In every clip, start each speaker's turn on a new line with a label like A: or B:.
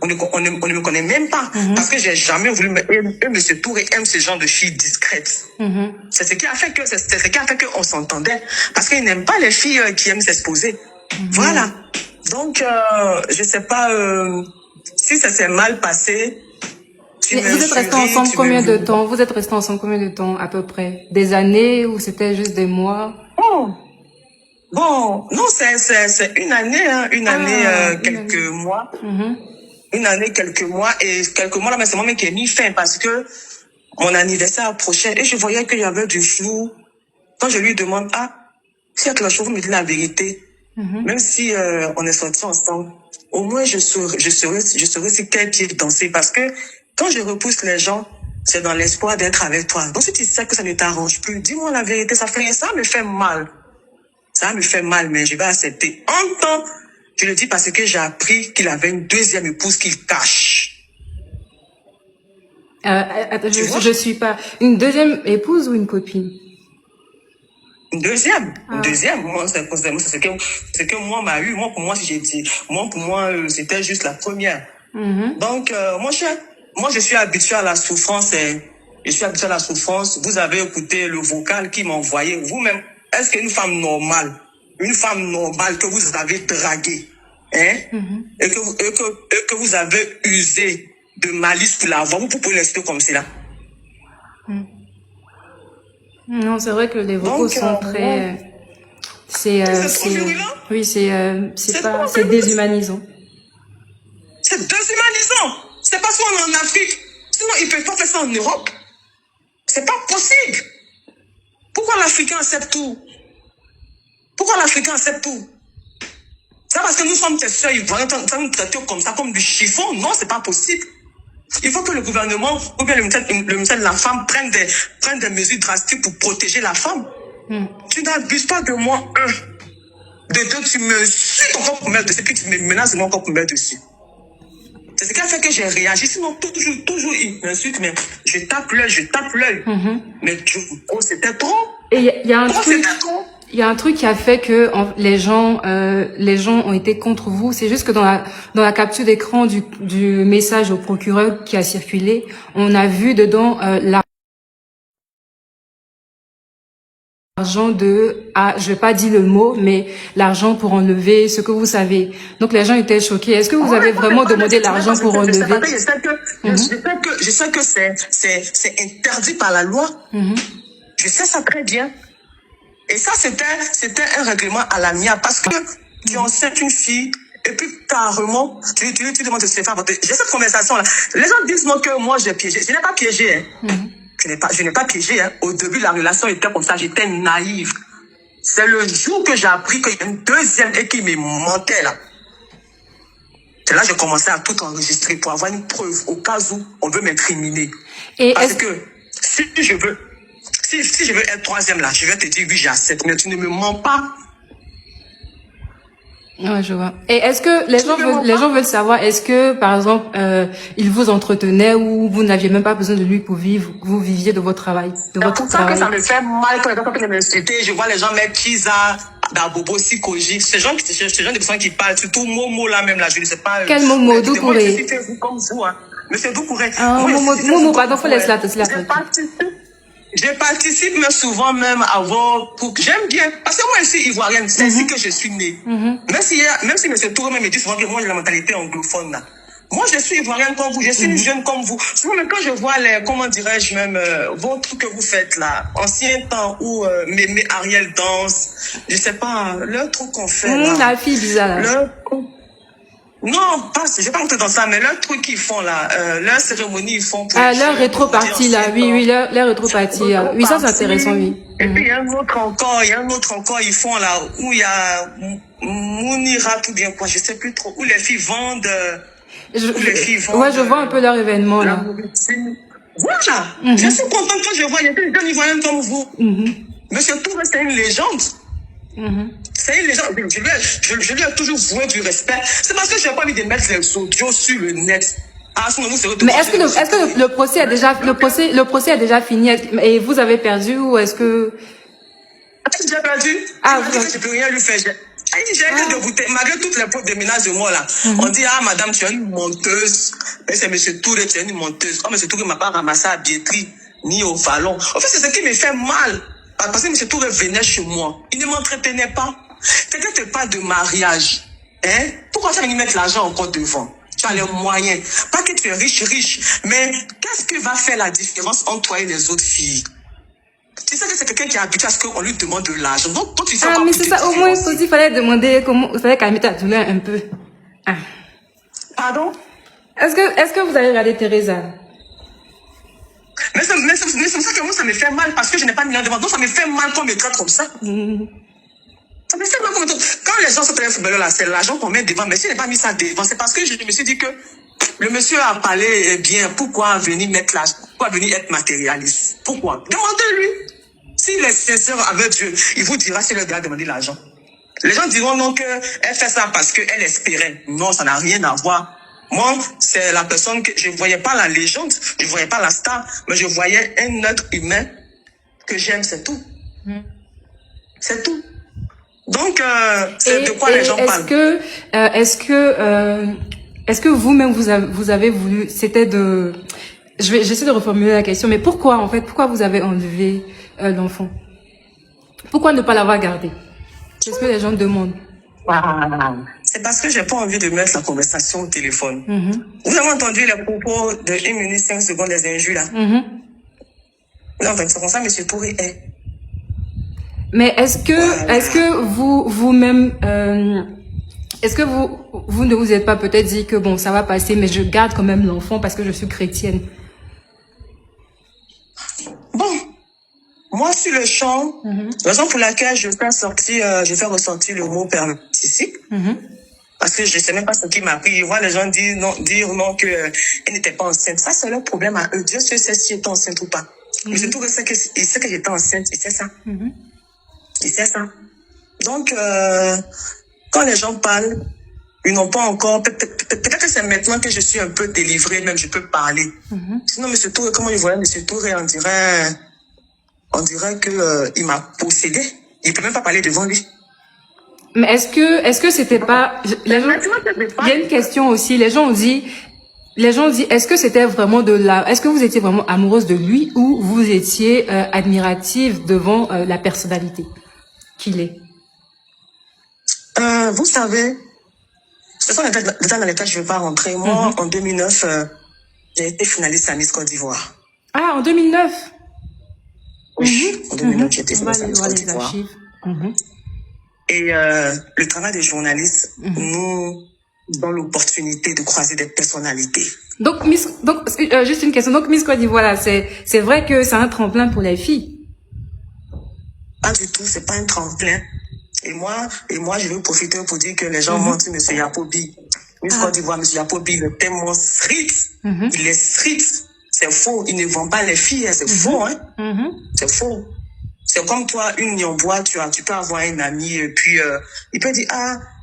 A: on ne me connaît même pas. Parce que j'ai jamais voulu M. Touré aime ce genre de filles discrètes. C'est ce qui a fait qu'on s'entendait. Parce qu'il n'aime pas les filles qui aiment s'exposer. Voilà. Donc, je sais pas si ça s'est mal passé.
B: Vous êtes restés ensemble combien de temps? Vous êtes restés ensemble combien de temps à peu près? Des années ou c'était juste des mois?
A: Bon, non, c'est une année, hein, quelques mois. Une année, quelques mois, et quelques mois là, mais c'est moi-même qui ai mis fin parce que mon anniversaire approchait et je voyais qu'il y avait du flou. Quand je lui demande, si il y a quelque chose, vous me dites la vérité. Même si on est sortis ensemble, au moins je saurais si quel pied danser parce que quand je repousse les gens, c'est dans l'espoir d'être avec toi. Donc si tu sais que ça ne t'arrange plus, dis-moi la vérité, ça me fait mal. Ça me fait mal, mais je vais accepter. En même temps, je le dis parce que j'ai appris qu'il avait une deuxième épouse qu'il cache.
B: Je suis pas... Une deuxième épouse ou une copine?
A: Une deuxième. Moi, c'est que moi m'a eu. Moi, pour moi, si j'ai dit, c'était juste la première. Donc, moi, je suis habitué à la souffrance. Vous avez écouté le vocal qui m'a envoyé. Vous-même, est-ce qu'une femme normale que vous avez draguée, hein, et que vous avez usé de malice pour l'avoir, vous pouvez rester comme cela?
B: Non, c'est vrai que les vocaux sont très... Oui, c'est déshumanisant.
A: C'est déshumanisant. C'est parce qu'on est en Afrique. Sinon, ils ne peuvent pas faire ça en Europe. C'est pas possible. Pourquoi l'Africain accepte tout? C'est parce que nous sommes tes sœurs ivoiriens, nous traiter comme ça, comme du chiffon? Non, c'est pas possible. Il faut que le gouvernement ou bien le ministère de la femme prenne des mesures drastiques pour protéger la femme. Tu n'abuses pas de moi, De deux, tu me suis encore pour mettre dessus, puis tu me menaces de moi encore pour mettre dessus. C'est ce qui a fait que j'ai réagi. Sinon, toujours, il m'insulte, mais je tape l'œil. Mais c'était trop.
B: Et il y a un truc qui a fait que les gens ont été contre vous. C'est juste que dans la capture d'écran du message au procureur qui a circulé, on a vu dedans l'argent je vais pas dire le mot, mais l'argent pour enlever ce que vous savez. Donc les gens étaient choqués. Est-ce que vous avez vraiment demandé l'argent pour enlever? Je
A: sais que c'est interdit par la loi. Je sais ça très bien. Et ça, c'était un règlement à l'amiable parce que tu enceintes une fille et puis carrément, tu demandes de se faire voter. J'ai cette conversation-là. Les gens disent moi que moi j'ai piégé. Je n'ai pas piégé. Je n'ai pas piégé. Au début, la relation était comme ça. J'étais naïve. C'est le jour que j'ai appris qu'il y a une deuxième et qui me mentait là. C'est là que j'ai commencé à tout enregistrer pour avoir une preuve au cas où on veut m'incriminer. Parce que si je veux être troisième là, je vais te dire oui, j'accepte, mais tu ne me mens pas.
B: Ouais, je vois. Et est-ce que les gens veulent savoir, est-ce que, par exemple, il vous entretenait ou vous n'aviez même pas besoin de lui pour vivre, vous viviez de votre travail,
A: C'est pour ça que ça me fait mal quand les gens viennent m'insulter. Je vois les gens mettre Pisa, Dabobo, Sikoji. Ces gens de personnes qui parlent, surtout Momo là même là, je ne sais pas.
B: Quel Momo? Doucouré?
A: Je suis Facebook comme vous, hein. Monsieur Doucouré.
B: Momo, pardon, faut laisser la
A: Je participe mais souvent même avant j'aime bien parce que moi ici ivoirienne, c'est ainsi que je suis née. Même si M. Touré me dit souvent que moi j'ai la mentalité anglophone là. Moi je suis ivoirienne comme vous, je suis une jeune comme vous. Souvent même quand je vois comment dirais-je même vos trucs que vous faites là, ancien temps où Mémé Ariel danse, je sais pas, leur truc qu'on fait là.
B: La fille bizarre là.
A: Non, je vais pas rentrer dans ça, mais leur truc qu'ils font là, leur cérémonie ils font pour
B: leur rétro-partie là, oui, leur rétro-partie. Oui, ça c'est intéressant, oui.
A: Et puis il y a un autre encore, ils font là, où il y a Mounira ou bien quoi, je sais plus trop, où les filles vendent.
B: Ouais, je vois un peu leur événement là.
A: Voilà, je suis contente quand je vois, il y a des gens ivoiriens comme vous. Monsieur Touré, c'est une légende. C'est une légende. Je lui ai toujours voué du respect. C'est parce que je n'ai pas envie de mettre les audios sur le net.
B: Mais est-ce que le procès a déjà fini et vous avez perdu ou est-ce que...
A: J'ai perdu. Je ne peux rien lui faire. j'ai été dégoûtée. Malgré toutes les preuves de menaces de moi, là. On dit, ah, madame, tu es une menteuse. Mais c'est monsieur Touré, tu es une menteuse. Oh, monsieur Touré m'a pas ramassé à billetterie, ni au vallon. En fait, c'est ce qui me fait mal. Parce que monsieur Touré venait chez moi. Il ne m'entretenait pas. Quelqu'un te parle de mariage. Hein? Pourquoi tu vas mettre l'argent encore devant? Tu as les moyens. Pas que tu es riche. Mais qu'est-ce qui va faire la différence entre toi et les autres filles? Tu sais que c'est quelqu'un qui est habitué à ce qu'on lui demande de l'argent. Donc, toi, tu sais
B: mais c'est ça, au moins, il fallait demander comment, il fallait calmer ta douleur un peu. Ah.
A: Pardon?
B: Est-ce que vous avez regardé Teresa?
A: Mais c'est pour ça que moi, ça me fait mal parce que je n'ai pas mis en demande. Donc, ça me fait mal qu'on me traite comme ça. Ça me fait mal comme ça. Quand les gens sont très footballeurs là, c'est l'argent qu'on met devant. Mais si je n'ai pas mis ça devant, c'est parce que je me suis dit que le monsieur a parlé bien. Pourquoi venir mettre l'argent? Pourquoi venir être matérialiste? Pourquoi? Demandez-lui. S'il est sincère avec Dieu, il vous dira si le gars a demandé l'argent. Les gens diront non qu'elle fait ça parce qu'elle espérait. Non, ça n'a rien à voir. Moi, c'est la personne que je voyais pas la légende, je voyais pas la star, mais je voyais un être humain que j'aime, c'est tout. C'est tout. Donc, c'est de quoi les gens parlent.
B: Est-ce que vous-même vous avez voulu, c'était de, j'essaie de reformuler la question, mais pourquoi vous avez enlevé l'enfant? Pourquoi ne pas l'avoir gardé? C'est ce que les gens demandent.
A: C'est parce que j'ai pas envie de mettre la conversation au téléphone. Vous avez entendu les propos de 1 minute 5 secondes des injures là? Non, c'est comme ça, monsieur Touré est.
B: Mais est-ce que vous-même, est-ce que vous ne vous êtes pas peut-être dit que bon, ça va passer, mais je garde quand même l'enfant parce que je suis chrétienne?
A: Bon, moi sur le champ, raison pour laquelle je fais ressortir le mot père narcissique, parce que je sais même pas ce qui m'a pris. Je vois les gens dire non que elle n'était pas enceinte. Ça c'est leur problème à eux. Dieu sait si elle était enceinte ou pas. Mais surtout il sait que j'étais enceinte. Il sait ça. Il sait ça. Donc quand les gens parlent, ils n'ont pas encore. Peut-être que c'est maintenant que je suis un peu délivrée, même je peux parler. Sinon, monsieur Touré, comment il voyait monsieur Touré, on dirait que il m'a possédé. Il peut même pas parler devant lui.
B: Mais est-ce que c'était pas, il y a une question aussi, les gens ont dit, est-ce que c'était vraiment est-ce que vous étiez vraiment amoureuse de lui ou vous étiez admirative devant la personnalité qu'il est?
A: Vous savez, ce sont les détails dans lesquels je ne vais pas rentrer. Moi, en 2009, j'ai été finaliste à Miss Côte d'Ivoire.
B: Ah, en 2009?
A: Oui, en 2009, j'ai été finaliste à Miss Côte d'Ivoire. Et le travail des journalistes nous donne l'opportunité de croiser des personnalités.
B: Donc juste une question. Donc, Miss Côte d'Ivoire, là, c'est vrai que c'est un tremplin pour les filles?
A: Pas du tout, c'est pas un tremplin. Et moi, je veux profiter pour dire que les gens mentent sur M. Yapobi. Miss Côte d'Ivoire, M. Yapobi, il est tellement street. Il est street. C'est faux. Il ne vend pas les filles, hein. C'est faux, hein. C'est faux. C'est comme toi, une niambois, tu peux avoir un ami, et puis, il peut dire,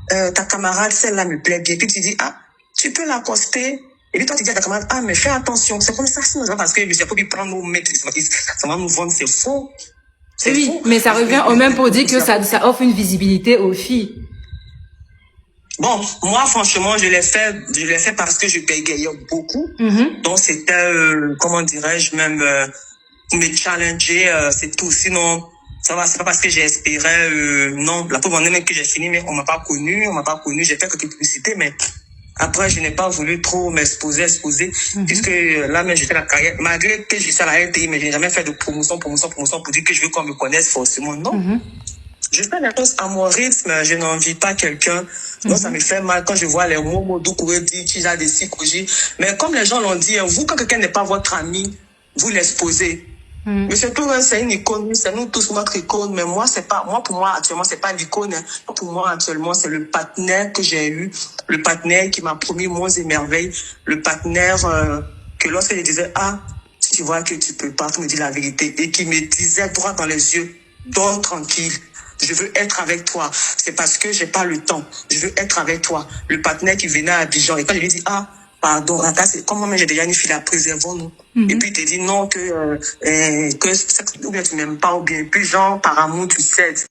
A: ta camarade, celle-là me plaît bien. Puis tu dis, tu peux l'accoster. Et puis toi, tu dis à ta camarade, mais fais attention. C'est comme ça, sinon, parce que M. Yapobi prend nos maîtres, ça va nous vendre, c'est faux.
B: Oui, faux. Mais ça revient au même pour dire que ça offre une visibilité aux filles.
A: Bon, moi, franchement, je l'ai fait parce que je bégayais beaucoup. Donc, c'était, comment dirais-je, même, me challenger, c'est tout. Sinon, ça va, c'est pas parce que j'espérais, non, la pauvre année même que j'ai fini, mais on m'a pas connu, j'ai fait quelques publicités, mais après, je n'ai pas voulu trop m'exposer, puisque là, même, j'ai fait la carrière, malgré que je suis à la RTI, mais j'ai jamais fait de promotion pour dire que je veux qu'on me connaisse forcément, non. Je fais les choses à mon rythme, je n'envie pas quelqu'un. Donc, ça me fait mal quand je vois les mots Doucouré dire qu'il a des psychologies. Mais comme les gens l'ont dit, vous, quand quelqu'un n'est pas votre ami, vous l'exposez. Monsieur Touré, c'est une icône, c'est nous tous notre icône, mais pour moi, actuellement, c'est pas l'icône. Pour moi, actuellement, c'est le partenaire que j'ai eu, le partenaire qui m'a promis monts et merveilles, le partenaire, que lorsque je disais, si tu vois que tu peux pas, tu me dis la vérité, et qui me disait droit dans les yeux, dors tranquille. Je veux être avec toi. C'est parce que j'ai pas le temps. Je veux être avec toi. Le partenaire qui venait à Abidjan. Et quand je lui dis, pardon, Rata, c'est comme moi, j'ai déjà une fille à préservons-nous. Et puis, il te dit non, ou bien tu m'aimes pas, ou bien, puis genre, par amour, tu cèdes.